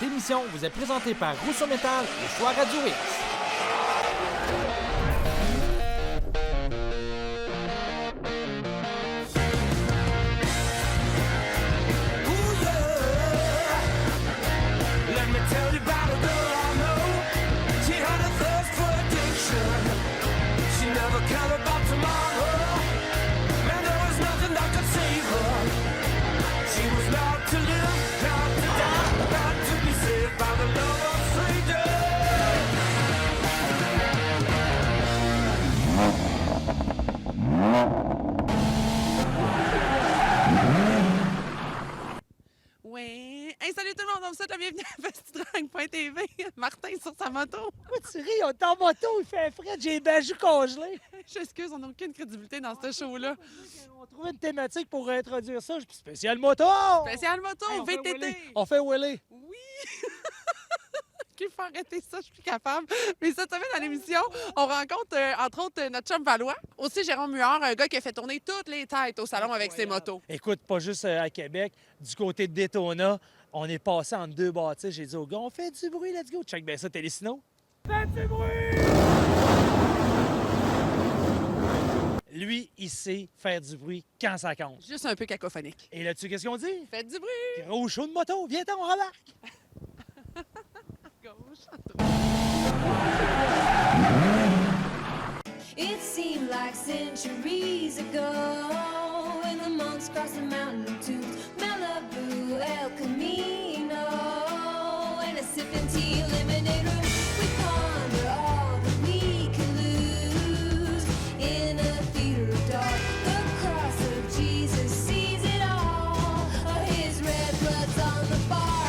Cette émission vous est présentée par Rousseau Métal et Choix Radio X. Oui. Hey, salut tout le monde, on vous souhaite la bienvenue à FestiDrag.tv. Martin sur sa moto. Pourquoi tu ris? On est en moto, il fait frais, j'ai les bajoux congelés. J'excuse, on n'a aucune crédibilité dans ce show-là. On trouve une thématique pour introduire ça. Je dis spécial moto! Spécial moto, Hey, VTT. On fait Willy. Oui! Il faut arrêter ça, je suis plus capable. Mais cette semaine, à l'émission, on rencontre, entre autres, notre chum Valois. Aussi, Jérôme Muard, un gars qui a fait tourner toutes les têtes au salon avec ses motos. Écoute, pas juste à Québec, du côté de Daytona, on est passé entre deux bâtisses. J'ai dit au gars, on fait du bruit, let's go. Check bien ça, Télésino. Faites du bruit! Lui, il sait faire du bruit quand ça compte. Juste un peu cacophonique. Et là-dessus, qu'est-ce qu'on dit? Faites du bruit! Gros show de moto, viens-t'en, on remarque! Gauche. It seemed like centuries ago when the monks crossed the mountain to Malibu, El Camino, and a sipping tea lemonade room. We ponder all that we can lose in a theater of dark. The cross of Jesus sees it all. His red blood's on the bar.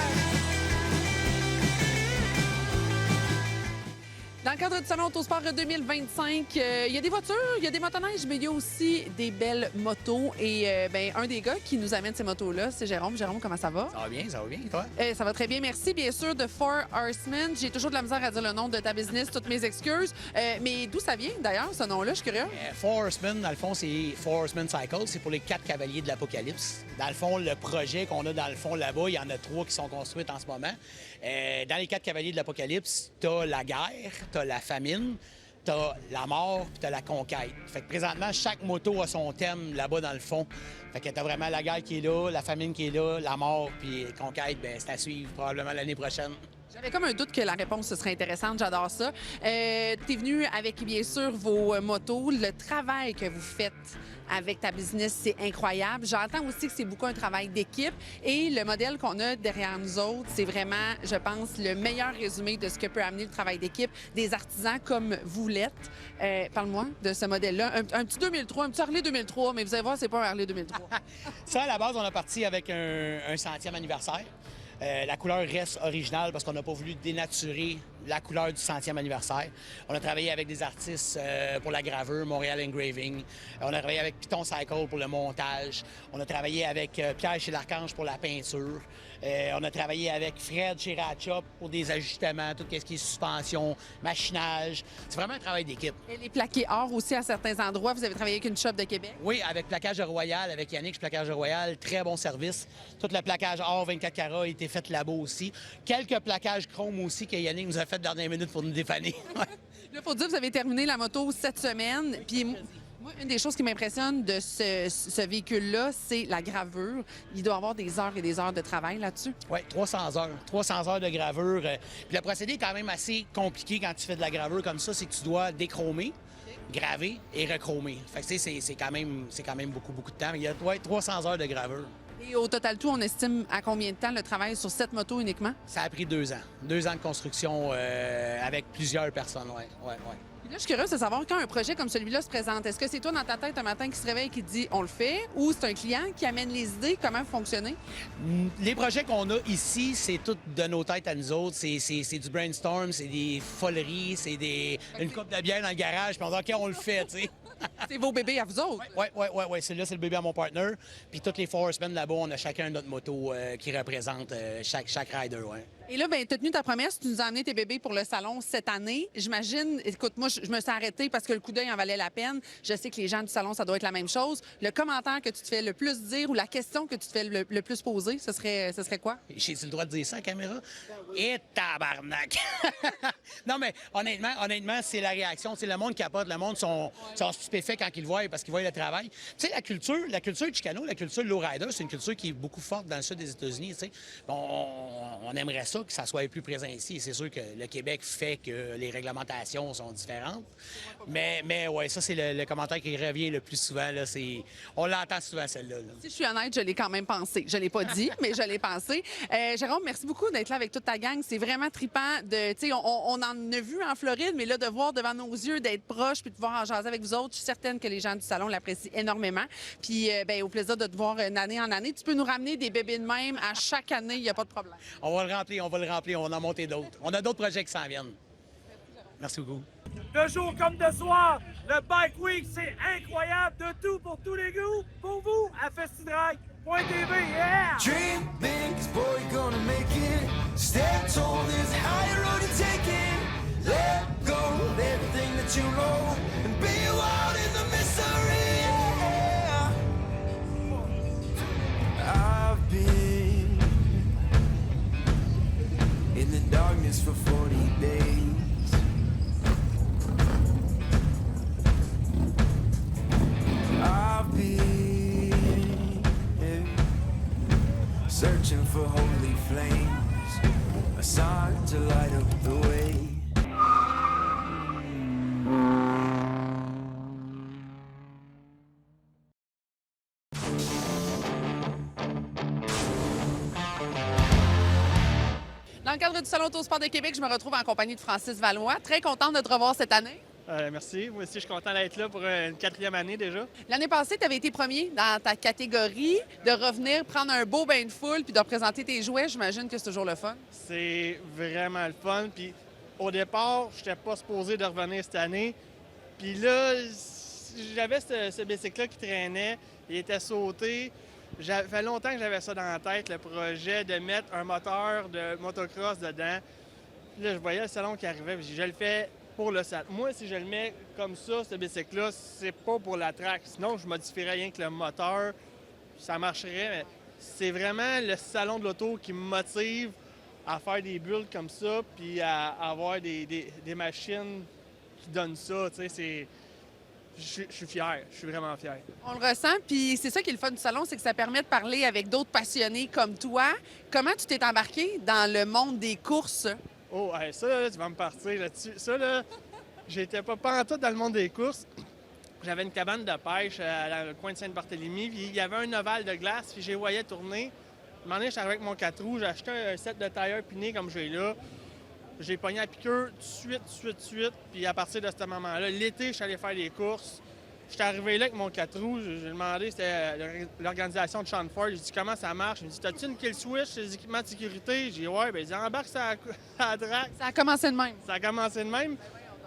Dans le cadre du Salon Autosport 2025, il y a des voitures, il y a des motoneiges, mais il y a aussi des belles motos. Et un des gars qui nous amène ces motos-là, c'est Jérôme. Jérôme, comment ça va? Ça va bien, toi? Ça va très bien, merci. Bien sûr, de Four Horsemen. J'ai toujours de la misère à dire le nom de ta business, toutes mes excuses. Mais d'où ça vient, d'ailleurs, ce nom-là? Je suis curieux. Four Horsemen, dans le fond, c'est Four Horsemen Cycle. C'est pour les 4 cavaliers de l'Apocalypse. Dans le fond, le projet qu'on a dans le fond là-bas, il y en a 3 qui sont construites en ce moment. Dans les 4 cavaliers de l'Apocalypse, t'as la guerre, t'as la famine, t'as la mort, puis t'as la conquête. Fait que présentement, chaque moto a son thème là-bas dans le fond. Fait que t'as vraiment la guerre qui est là, la famine qui est là, la mort, puis la conquête, ben c'est à suivre probablement l'année prochaine. J'avais comme un doute que la réponse ce serait intéressante. J'adore ça. T'es venu avec, bien sûr, vos motos. Le travail que vous faites avec ta business, c'est incroyable. J'entends aussi que c'est beaucoup un travail d'équipe. Et le modèle qu'on a derrière nous autres, c'est vraiment, je pense, le meilleur résumé de ce que peut amener le travail d'équipe des artisans comme vous l'êtes. Parle-moi de ce modèle-là. Un petit 2003, un petit Harley 2003, mais vous allez voir, c'est pas un Harley 2003. Ça, à la base, on a parti avec un 100e anniversaire. La couleur reste originale parce qu'on n'a pas voulu dénaturer la couleur du 100e anniversaire. On a travaillé avec des artistes pour la gravure, Montréal Engraving. On a travaillé avec Python Cycle pour le montage. On a travaillé avec Pierre chez l'Archange pour la peinture. On a travaillé avec Fred chez Ratchop pour des ajustements, tout ce qui est suspension, machinage. C'est vraiment un travail d'équipe. Et les plaqués or aussi à certains endroits. Vous avez travaillé avec une shop de Québec? Oui, avec Plaquage de Royal, avec Yannick, Plaquage de Royal, très bon service. Tout le plaquage or 24 carats a été fait là-bas aussi. Quelques plaquages chrome aussi que Yannick nous a fait de dernière minute pour nous dépanner. Là, il faut dire que vous avez terminé la moto cette semaine. Puis moi, une des choses qui m'impressionne de ce véhicule-là, c'est la gravure. Il doit avoir des heures et des heures de travail là-dessus. Oui, 300 heures. 300 heures de gravure. Puis le procédé est quand même assez compliqué quand tu fais de la gravure comme ça. C'est que tu dois déchromer, graver et rechromer. Fait que c'est quand même beaucoup de temps. Mais il y a 300 heures de gravure. Et au total tout, on estime à combien de temps le travail sur cette moto uniquement? Ça a pris 2 ans. 2 ans de construction avec plusieurs personnes, oui. Puis là, je suis curieuse de savoir quand un projet comme celui-là se présente. Est-ce que c'est toi dans ta tête un matin qui se réveille et qui te dit on le fait ou c'est un client qui amène les idées, comment fonctionner? Les projets qu'on a ici, c'est tout de nos têtes à nous autres. C'est du brainstorm, c'est des foleries, c'est une coupe de bière dans le garage, puis on dit OK, on le fait, tu sais. C'est vos bébés à vous autres. Oui. Celui-là, c'est le bébé à mon partner. Puis toutes les 4 semaines là-bas, on a chacun notre moto qui représente chaque rider, ouais. Et là, ben, tu as tenu ta promesse, tu nous as amené tes bébés pour le salon cette année. J'imagine, écoute, moi, je me suis arrêtée parce que le coup d'œil en valait la peine. Je sais que les gens du salon, ça doit être la même chose. Le commentaire que tu te fais le plus dire ou la question que tu te fais le plus poser, ce serait quoi? J'ai-tu le droit de dire ça à la caméra? Et tabarnak! Non, mais honnêtement, c'est la réaction. C'est le monde qui capote. Le monde sont stupéfaits quand ils le voient parce qu'ils voient le travail. Tu sais, la culture de Chicano, la culture de lowrider, c'est une culture qui est beaucoup forte dans le sud des États-Unis. Tu sais. On aimerait ça que ça soit plus présent ici. C'est sûr que le Québec fait que les réglementations sont différentes. Mais ouais, ça, c'est le commentaire qui revient le plus souvent. Là, on l'entend souvent, celle-là. Là. Si je suis honnête, je l'ai quand même pensé. Je l'ai pas dit, mais je l'ai pensé. Jérôme, merci beaucoup d'être là avec toute ta gang. C'est vraiment trippant. On en a vu en Floride, mais là, de voir devant nos yeux, d'être proche puis de pouvoir en jaser avec vous autres, je suis certaine que les gens du salon l'apprécient énormément. Puis, au plaisir de te voir d'année en année. Tu peux nous ramener des bébés de même à chaque année, il n'y a pas de problème. On va le remplir, on va en monter d'autres. On a d'autres projets qui s'en viennent. Merci beaucoup. De jour comme de soir, le Bike Week, c'est incroyable. De tout pour tous les goûts. Pour vous, à festidrag.tv. Yeah! Dream big, 'cause boy, you're gonna make it. Stand tall, there's a higher road to take it. Let go of everything that you know and be wild in the mystery. Yeah. I've been in the darkness for 40 days. I've been searching for holy flames, a sign to light up the way. Dans le cadre du Salon Autosport de Québec, je me retrouve en compagnie de Francis Valois. Très contente de te revoir cette année. Merci. Moi aussi, je suis content d'être là pour une 4e année déjà. L'année passée, tu avais été premier dans ta catégorie. De revenir prendre un beau bain de foule puis de représenter tes jouets, j'imagine que c'est toujours le fun. C'est vraiment le fun. Puis au départ, je n'étais pas supposé de revenir cette année. Puis là, j'avais ce bicycle-là qui traînait. Il était sauté. Ça fait longtemps que j'avais ça dans la tête, le projet de mettre un moteur de motocross dedans. Puis là, je voyais le salon qui arrivait. Puis je le fais pour le salon. Moi, si je le mets comme ça, ce bicycle-là, c'est pas pour la track. Sinon, je modifierais rien que le moteur. Ça marcherait, mais c'est vraiment le salon de l'auto qui me motive à faire des bulles comme ça, puis à avoir des machines qui donnent ça. Tu sais, je suis fier. Je suis vraiment fier. On le ressent, puis c'est ça qui est le fun du salon, c'est que ça permet de parler avec d'autres passionnés comme toi. Comment tu t'es embarqué dans le monde des courses? Oh, hey, ça, là, tu vas me partir là-dessus. Ça, là, j'étais pas en tout dans le monde des courses. J'avais une cabane de pêche dans le coin de Sainte-Barthélemy, puis il y avait un ovale de glace, puis je les voyais tourner. Un moment donné, je suis arrivé avec mon 4 roues, j'ai acheté un set de tailleurs pinés comme j'ai là. J'ai pogné à piqûre tout de suite, puis à partir de ce moment-là, l'été, je suis allé faire des courses. Je suis arrivé là avec mon 4 roues, j'ai demandé, c'était l'organisation de Sean Ford, j'ai dit comment ça marche. Il me dit, t'as-tu une kill switch, les équipements de sécurité? J'ai dit, ouais, ben, ils embarquent ça à la drague. Ça a commencé de même. Ça a commencé de même.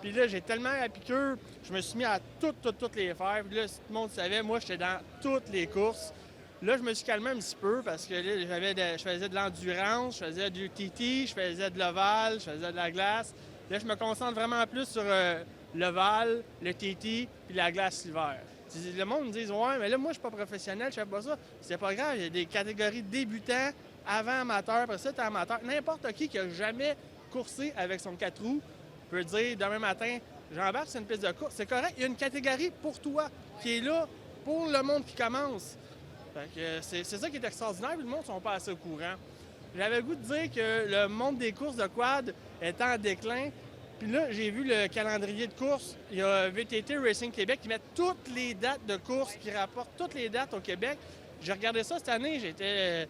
Puis là, j'ai tellement à piqûre, je me suis mis à toutes les faire. Puis là, si tout le monde savait, moi, j'étais dans toutes les courses. Là, je me suis calmé un petit peu parce que là, je faisais de l'endurance, je faisais du TT, je faisais de l'ovale, je faisais de la glace. Là, je me concentre vraiment plus sur l'ovale, le TT puis la glace l'hiver. Le monde me dit « Ouais, mais là, moi, je suis pas professionnel, je fais pas ça. » C'est pas grave, il y a des catégories débutants, avant amateur, après ça, t'es amateur. N'importe qui a jamais coursé avec son 4 roues peut dire demain matin, j'embarque sur une piste de course. C'est correct, il y a une catégorie pour toi qui est là pour le monde qui commence. Fait que c'est ça qui est extraordinaire, puis le monde ne sont pas assez au courant. J'avais le goût de dire que le monde des courses de quad est en déclin. Puis là, j'ai vu le calendrier de course. Il y a VTT Racing Québec qui met toutes les dates de course, qui rapportent toutes les dates au Québec. J'ai regardé ça cette année, j'étais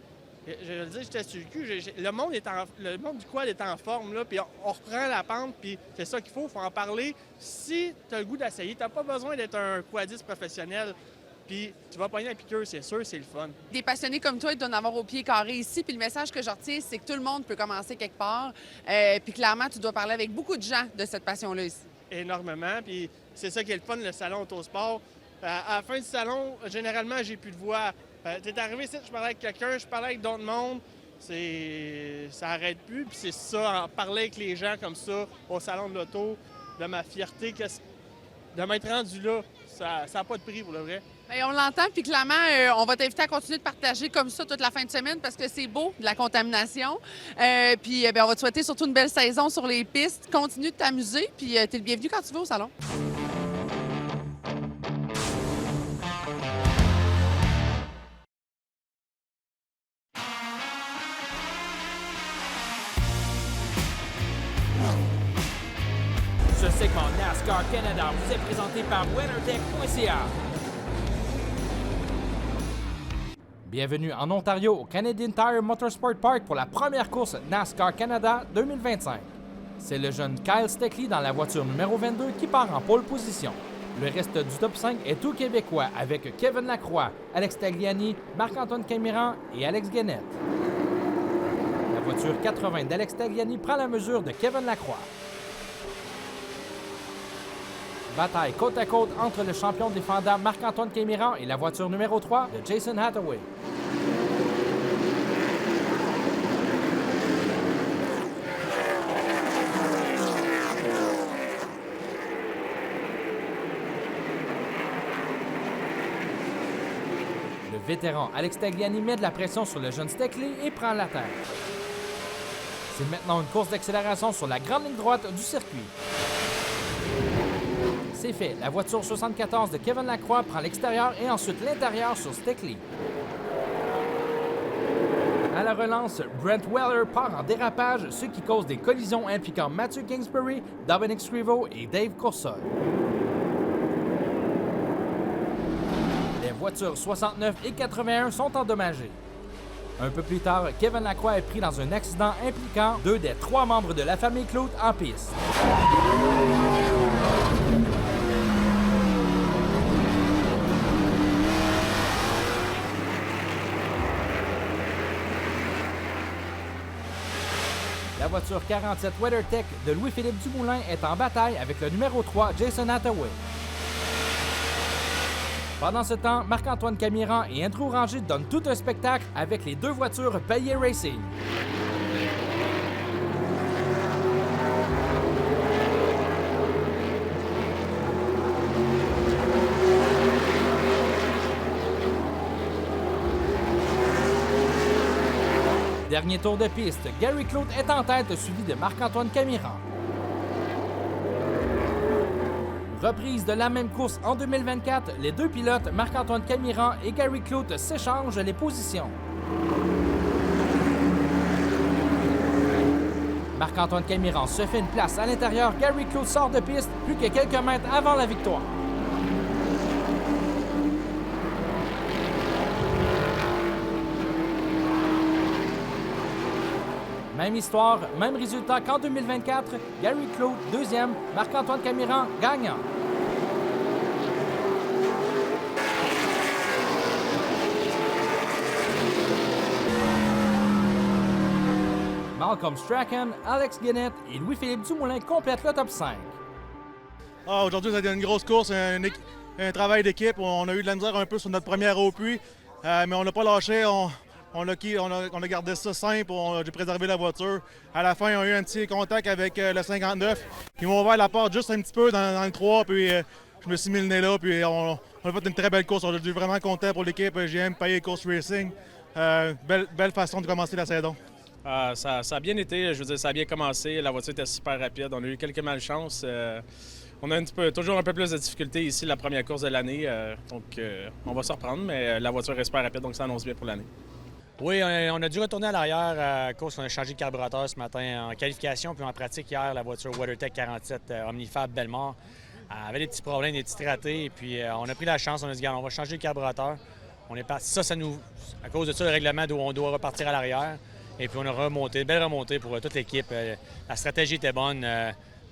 sur le cul. Le monde du quad est en forme, là, puis on reprend la pente, puis c'est ça qu'il faut en parler. Si tu as le goût d'essayer, tu n'as pas besoin d'être un quadiste professionnel. Puis tu vas pogner la piqûre, c'est sûr, c'est le fun. Des passionnés comme toi, ils doivent en avoir au pied carré ici. Puis le message que je retiens, c'est que tout le monde peut commencer quelque part. Puis clairement, tu dois parler avec beaucoup de gens de cette passion-là ici. énormément. Puis c'est ça qui est le fun, le salon Autosport. À la fin du salon, généralement, j'ai plus de voix. T'es arrivé ici, je parlais avec quelqu'un, je parlais avec d'autres mondes. Ça arrête plus. Puis c'est ça, en parler avec les gens comme ça, au salon de l'auto, de ma fierté, de m'être rendu là, ça n'a pas de prix pour le vrai. Bien, on l'entend, puis clairement, on va t'inviter à continuer de partager comme ça toute la fin de semaine parce que c'est beau, de la contamination. Puis bien, on va te souhaiter surtout une belle saison sur les pistes. Continue de t'amuser, puis t'es le bienvenu quand tu veux au salon. Ce segment NASCAR Canada vous est présenté par WeatherTech.ca. Bienvenue en Ontario au Canadian Tire Motorsport Park pour la première course NASCAR Canada 2025. C'est le jeune Kyle Steckley dans la voiture numéro 22 qui part en pole position. Le reste du top 5 est tout québécois avec Kevin Lacroix, Alex Tagliani, Marc-Antoine Camiran et Alex Guenette. La voiture 80 d'Alex Tagliani prend la mesure de Kevin Lacroix. Bataille côte à côte entre le champion défendant Marc-Antoine Camiran et la voiture numéro 3 de Jason Hathaway. Le vétéran Alex Tagliani met de la pression sur le jeune Steckley et prend la tête. C'est maintenant une course d'accélération sur la grande ligne droite du circuit. C'est fait. La voiture 74 de Kevin Lacroix prend l'extérieur et ensuite l'intérieur sur Steckley. À la relance, Brent Weller part en dérapage, ce qui cause des collisions impliquant Matthew Kingsbury, Dominic Scrivo et Dave Coursol. Les voitures 69 et 81 sont endommagées. Un peu plus tard, Kevin Lacroix est pris dans un accident impliquant 2 des 3 membres de la famille Clout en piste. La voiture 47 WeatherTech de Louis-Philippe Dumoulin est en bataille avec le numéro 3 Jason Hathaway. Pendant ce temps, Marc-Antoine Camiran et Andrew Ranger donnent tout un spectacle avec les 2 voitures Payet Racing. Dernier tour de piste, Gary Clout est en tête, suivi de Marc-Antoine Camiran. Reprise de la même course en 2024, les 2 pilotes, Marc-Antoine Camiran et Gary Clout, s'échangent les positions. Marc-Antoine Camiran se fait une place à l'intérieur, Gary Clout sort de piste plus que quelques mètres avant la victoire. Même histoire, même résultat qu'en 2024, Gary Clout, deuxième, Marc-Antoine Camiran, gagnant. Malcolm Strachan, Alex Guenette et Louis-Philippe Dumoulin complètent le top 5. Aujourd'hui, ça a été une grosse course, un travail d'équipe. On a eu de la misère un peu sur notre première au puits, mais on n'a pas lâché. On a gardé ça simple, j'ai préservé la voiture. À la fin, on a eu un petit contact avec le 59. Ils m'ont ouvert la porte juste un petit peu dans le 3, puis je me suis mis le nez là, puis on a fait une très belle course. On est vraiment content pour l'équipe GM Payet Course Racing. Belle façon de commencer la saison. Ça a bien été, je veux dire, ça a bien commencé. La voiture était super rapide. On a eu quelques malchances. On a toujours un peu plus de difficultés ici la première course de l'année. Donc, on va se reprendre, mais la voiture est super rapide, donc ça annonce bien pour l'année. Oui, on a dû retourner à l'arrière à cause qu'on a changé de carburateur ce matin en qualification, puis en pratique hier, la voiture WeatherTech 47 Omnifab Belmont avait des petits problèmes, des petits ratés, et puis on a pris la chance, on a dit, regarde, on va changer le carburateur. On est parti, à cause de ça, le règlement où on doit repartir à l'arrière, et puis on a remonté, belle remontée pour toute l'équipe. La stratégie était bonne.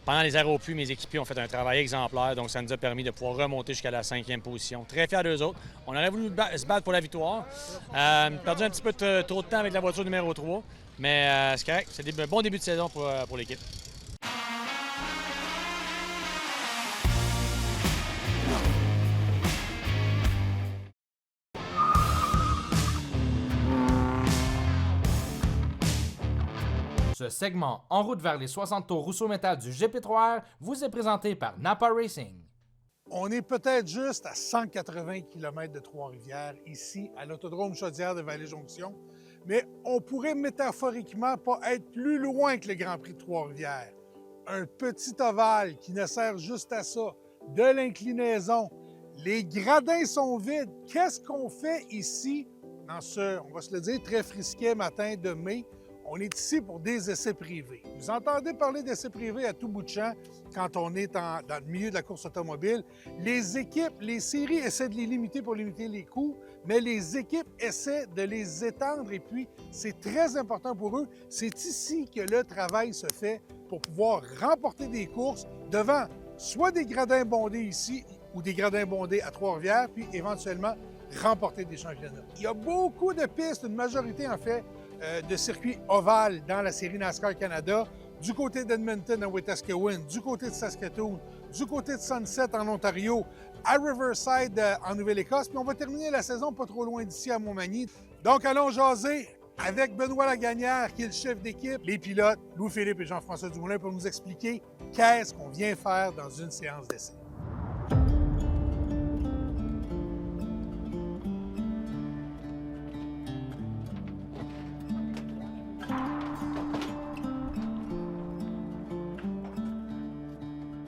Pendant les arrêts au puits, mes équipiers ont fait un travail exemplaire, donc ça nous a permis de pouvoir remonter jusqu'à la 5e position. Très fiers d'eux autres. On aurait voulu se battre pour la victoire. Perdu un petit peu trop de temps avec la voiture numéro 3, mais c'est correct. C'est un bon début de saison pour l'équipe. Ce segment en route vers les 60 tours Rousseau Métal du GP3R vous est présenté par Napa Racing. On est peut-être juste à 180 km de Trois-Rivières, ici, à l'autodrome Chaudière de Vallée-Jonction, mais on pourrait métaphoriquement pas être plus loin que le Grand Prix de Trois-Rivières. Un petit ovale qui ne sert juste à ça, de l'inclinaison. Les gradins sont vides. Qu'est-ce qu'on fait ici dans ce, on va se le dire, très frisquet matin de mai? On est ici pour des essais privés. Vous entendez parler d'essais privés à tout bout de champ quand on est dans le milieu de la course automobile. Les équipes, les séries essaient de les limiter pour limiter les coûts, mais les équipes essaient de les étendre et puis c'est très important pour eux. C'est ici que le travail se fait pour pouvoir remporter des courses devant soit des gradins bondés ici ou des gradins bondés à Trois-Rivières, puis éventuellement remporter des championnats. Il y a beaucoup de pistes, une majorité en fait, de circuits ovales dans la série NASCAR Canada, du côté d'Edmonton à Wetaskiwin, du côté de Saskatoon, du côté de Sunset en Ontario, à Riverside en Nouvelle-Écosse, puis on va terminer la saison pas trop loin d'ici à Montmagny. Donc allons jaser avec Benoît Lagagnère, qui est le chef d'équipe, les pilotes, Louis-Philippe et Jean-François Dumoulin, pour nous expliquer qu'est-ce qu'on vient faire dans une séance d'essai.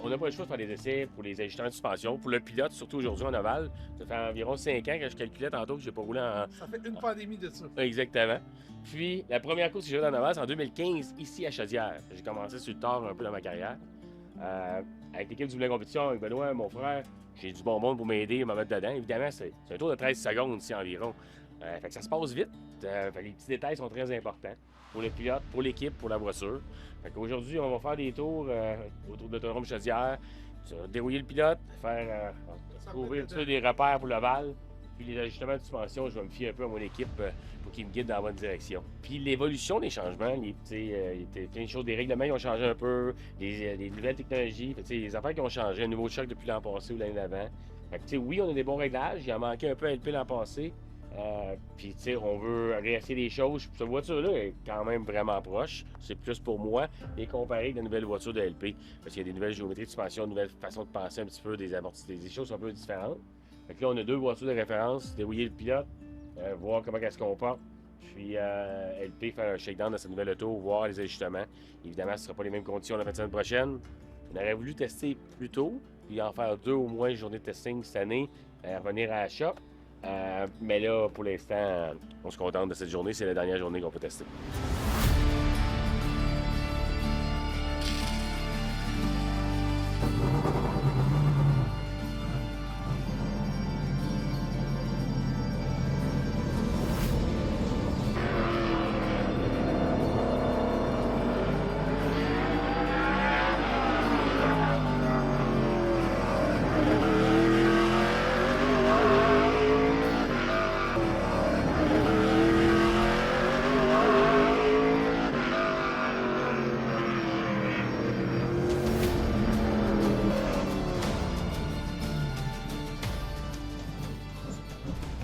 On n'a pas le choix de faire des essais pour les ajustements de suspension. Pour le pilote, surtout aujourd'hui en ovale, ça fait environ 5 ans que je calculais tantôt que je n'ai pas roulé en... Ça fait une pandémie de ça. Exactement. Puis, la première course que j'ai jouée en ovale, c'est en 2015, ici à Chaudière. J'ai commencé sur le tard un peu dans ma carrière. Avec l'équipe du Moulin Compétition, avec Benoît, mon frère, j'ai du bon monde pour m'aider et me mettre dedans. Évidemment, c'est un tour de 13 secondes ici environ. Fait que ça se passe vite. Fait que les petits détails sont très importants pour le pilote, pour l'équipe, pour la voiture. Fait qu'aujourd'hui, on va faire des tours autour de l'autodrome Chaudière, dérouiller le pilote, faire trouver un petit peu des repères pour l'ovale. Puis les ajustements de suspension, je vais me fier un peu à mon équipe pour qu'ils me guident dans la bonne direction. Puis l'évolution des changements, il y a plein de choses, des règlements qui ont changé un peu, des nouvelles technologies, les affaires qui ont changé, un nouveau choc depuis l'an passé ou l'année d'avant. Fait que oui, on a des bons réglages, il en manquait un peu à LP l'an passé. Puis, tu sais, on veut réessayer des choses. Cette voiture-là est quand même vraiment proche. C'est plus pour moi et comparé avec la nouvelle voiture de LP. Parce qu'il y a des nouvelles géométries de suspension, une nouvelle façon de penser un petit peu, des amortisseurs, des choses un peu différentes. Fait que là, on a deux voitures de référence, dérouiller le pilote, voir comment elle se comporte. Puis, LP faire un shakedown dans sa nouvelle auto, voir les ajustements. Évidemment, ce ne sera pas les mêmes conditions la fin de semaine prochaine. On aurait voulu tester plus tôt, puis en faire 2 au moins journées de testing cette année, revenir à la shop. Mais là, pour l'instant, on se contente de cette journée. C'est la dernière journée qu'on peut tester.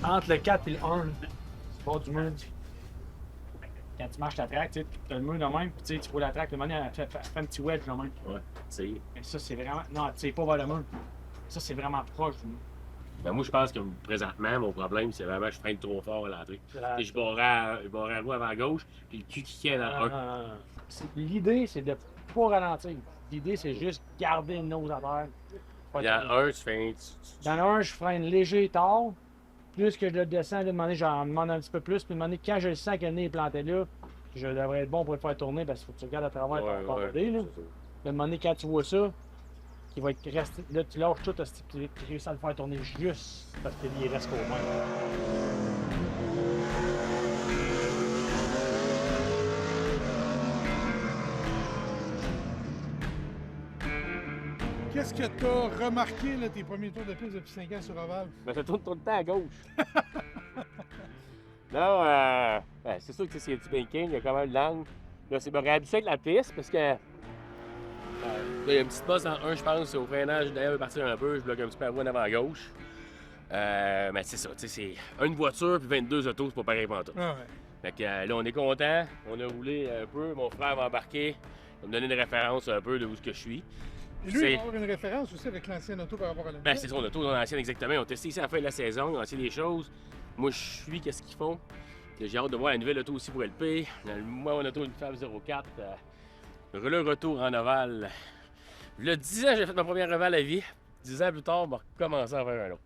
Entre le 4 et le 1, c'est pas du mur. Quand tu marches ta track, tu as le mur de même, puis tu vois la track, de manière à faire un petit wedge de même. Ouais, tu sais. Mais ça, c'est vraiment. Non, tu sais pas vers le mur. Ça, c'est vraiment proche du mur. Ben moi, je pense que présentement, mon problème, c'est vraiment que je freine trop fort à l'entrée. Je barrais la roue avant à gauche, puis le cul qui tient dans le 1. L'idée, c'est de pas ralentir. L'idée, c'est juste garder une nose à terre. Dans le 1, tu fais. Dans le 1, je freine léger tard. Plus que je le descends, là, demander, j'en demande un petit peu plus. Puis demander, quand je le sens que le nez est planté là, je devrais être bon pour le faire tourner parce qu'il faut que tu regardes à travers ton bordé. Là. Demander quand tu vois ça, qu'il va être resté. Là, tu lâches tout, tu réussis à le faire tourner juste parce qu'il reste qu'au moins. Qu'est-ce que tu as remarqué, là, tes premiers tours de piste depuis 5 ans sur Oval? Ben, ça tourne tout le temps à gauche. Non, c'est sûr que c'est un petit banking, il y a quand même l'angle. Là, c'est me réhabituer avec la piste parce que. Là, il y a une petite bosse dans le 1, je pense, au freinage. D'ailleurs, je vais partir un peu, je bloque un petit peu la roue en avant à gauche. Mais c'est ça, tu sais, c'est une voiture puis 22 autos, c'est pas pareil pour tout. Ah ouais. Fait que là, on est content. On a roulé un peu. Mon frère va embarquer. Il va me donner une référence un peu de où ce que je suis. Et lui, il va avoir une référence aussi avec l'ancienne auto par rapport à la Ben, nouvelle. c'est son auto, l'ancienne, exactement. On a testé ici à la fin de la saison, on a essayé des choses. Moi, je suis qu'est-ce qu'ils font. J'ai hâte de voir la nouvelle auto aussi pour LP. Moi, mon auto, une Fab 04. Le retour en ovale. Le 10 ans, j'ai fait ma première ovale à vie. 10 ans plus tard, on va recommencer à faire un autre.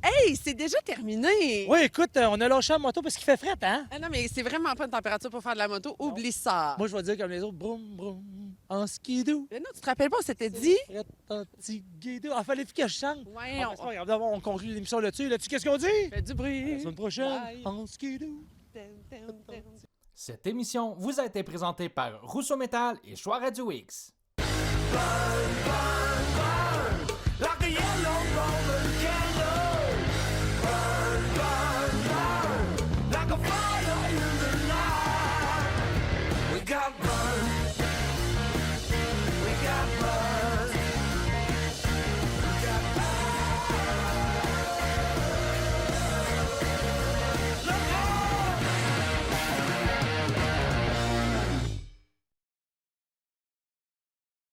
Hey, c'est déjà terminé! Oui, écoute, on a lâché la moto parce qu'il fait fret, hein? Ah non, mais c'est vraiment pas une température pour faire de la moto. Oublie ça. Moi, je vais dire comme les autres, broum, broum, en skidoo. Mais non, tu te rappelles pas, on s'était dit? Fret, en petit guidou. Ah, fallait-tu que je chante? Ouais, Ah, on... Regarde, on conclut l'émission là-dessus. Là-dessus, qu'est-ce qu'on dit? fait du bruit. La semaine prochaine, Bye. en skidoo. Cette émission vous a été présentée par Rousseau Métal et Choix Radio X. Like a yellow roller